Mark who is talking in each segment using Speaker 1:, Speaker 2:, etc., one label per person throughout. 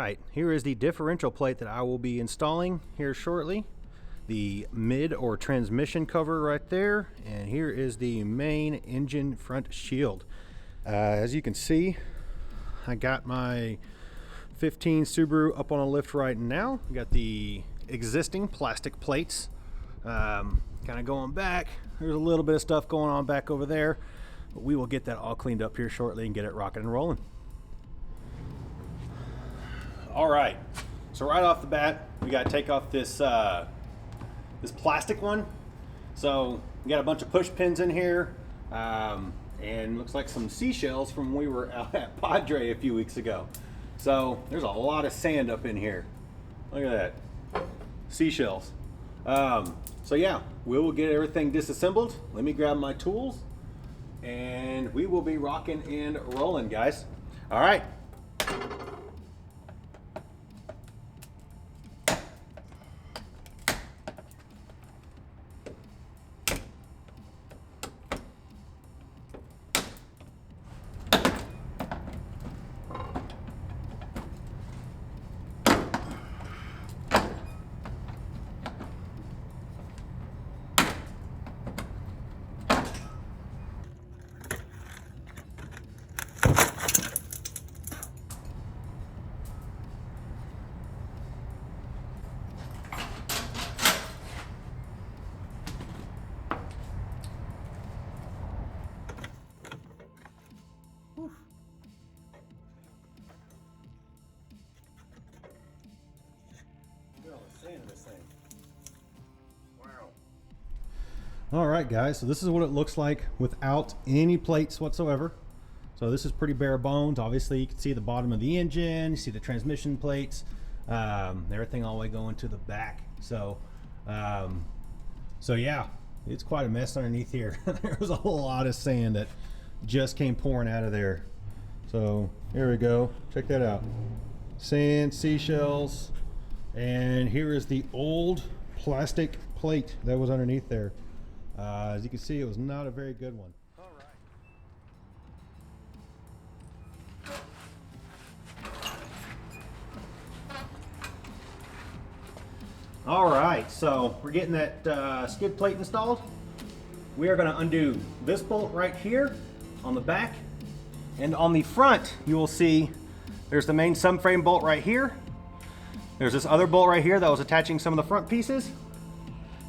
Speaker 1: right, here is the differential plate that I will be installing here shortly. The mid or transmission cover right there, and here is the main engine front shield. As you can see, I got my 15 Subaru up on a lift right now. Got the existing plastic plates kind of going back. There's a little bit of stuff going on back over there, but we will get that all cleaned up here shortly and get it rocking and rolling. All right, so right off the bat, we got to take off this this plastic one. So we got a bunch of push pins in here, and looks like some seashells from when we were out at Padre a few weeks ago. So there's a lot of sand up in here. Look at that, seashells. So yeah, we will get everything disassembled. Let me grab my tools, and we will be rocking and rolling, guys. All right. All right, guys, so this is what it looks like without any plates whatsoever. So this is pretty bare bones. Obviously, you can see the bottom of the engine, you see the transmission plates, everything all the way going to the back. So yeah, it's quite a mess underneath here. There was a whole lot of sand that just came pouring out of there. So here we go, check that out. Sand, seashells, and here is the old plastic plate that was underneath there. As you can see, it was not a very good one. All right, so we're getting that skid plate installed. We are going to undo this bolt right here on the back, and on the front you will see there's the main subframe bolt right here. There's this other bolt right here that was attaching some of the front pieces.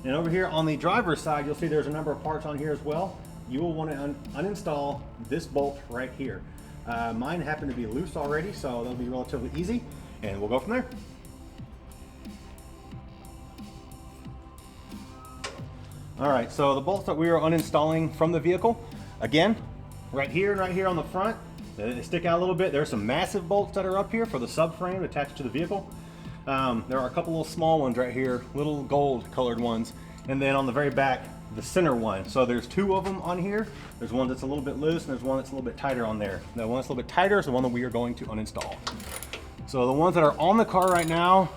Speaker 1: And over here on the driver's side, you'll see there's a number of parts on here as well. You will want to uninstall this bolt right here. Mine happened to be loose already, so that'll be relatively easy, and we'll go from there. All right, so the bolts that we are uninstalling from the vehicle, again, right here and right here on the front, they stick out a little bit. There's some massive bolts that are up here for the subframe attached to the vehicle. There are a couple little small ones right here, little gold colored ones, and then on the very back, the center one. So there's two of them on here. There's one that's a little bit loose, and there's one that's a little bit tighter on there. The one that's a little bit tighter is the one that we are going to uninstall. So the ones that are on the car right now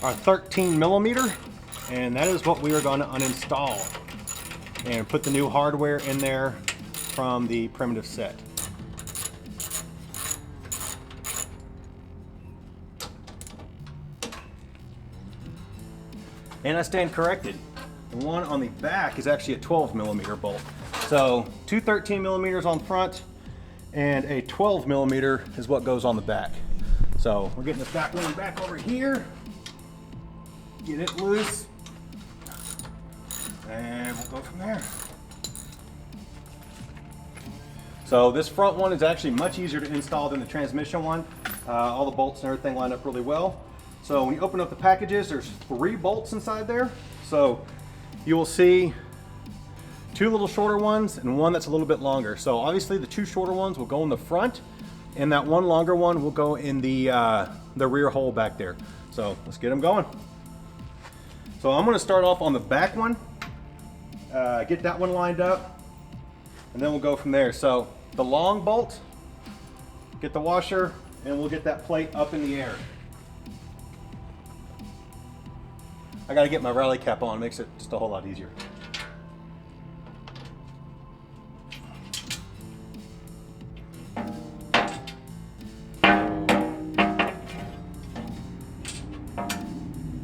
Speaker 1: are 13 millimeter, and that is what we are going to uninstall and put the new hardware in there from the primitive set. And I stand corrected. The one on the back is actually a 12 millimeter bolt. So two 13 millimeters on front and a 12 millimeter is what goes on the back. So we're getting this back one back over here. Get it loose. And we'll go from there. So this front one is actually much easier to install than the transmission one. All the bolts and everything line up really well. So when you open up the packages, there's 3 bolts inside there. So you will see 2 little shorter ones and one that's a little bit longer. So obviously the 2 shorter ones will go in the front, and that one longer one will go in the rear hole back there. So let's get them going. So I'm going to start off on the back one, get that one lined up, and then we'll go from there. So the long bolt, get the washer, and we'll get that plate up in the air. I gotta get my rally cap on, makes it just a whole lot easier.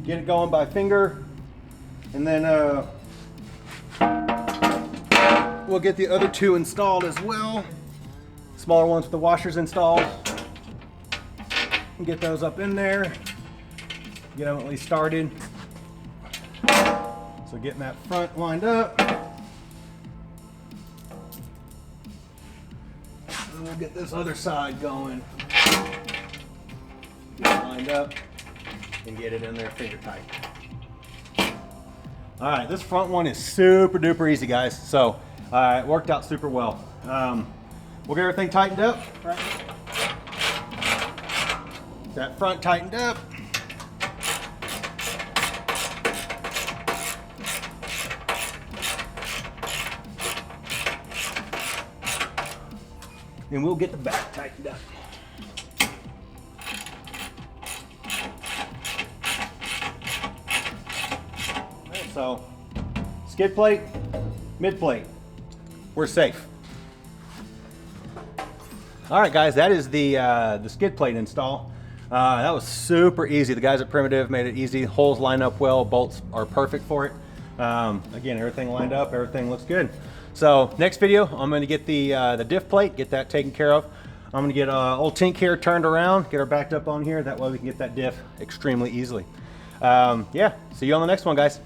Speaker 1: get it going by finger, and then we'll get the other two installed as well. Smaller ones with the washers installed. And get those up in there. Get them at least started. So getting that front lined up. And we'll get this other side going. Lined up and get it in there finger tight. All right, this front one is super duper easy, guys. So it worked out super well. We'll get everything tightened up. That front tightened up. And we'll get the back tightened up. Right, so skid plate, mid plate, we're safe. All right, guys, that is the skid plate install. That was super easy. The guys at Primitive made it easy. Holes line up well, bolts are perfect for it. Again, everything lined up, everything looks good. So next video, I'm going to get the diff plate, get that taken care of. I'm going to get old Tink here turned around, get her backed up on here. That way we can get that diff extremely easily. Yeah, see you on the next one, guys.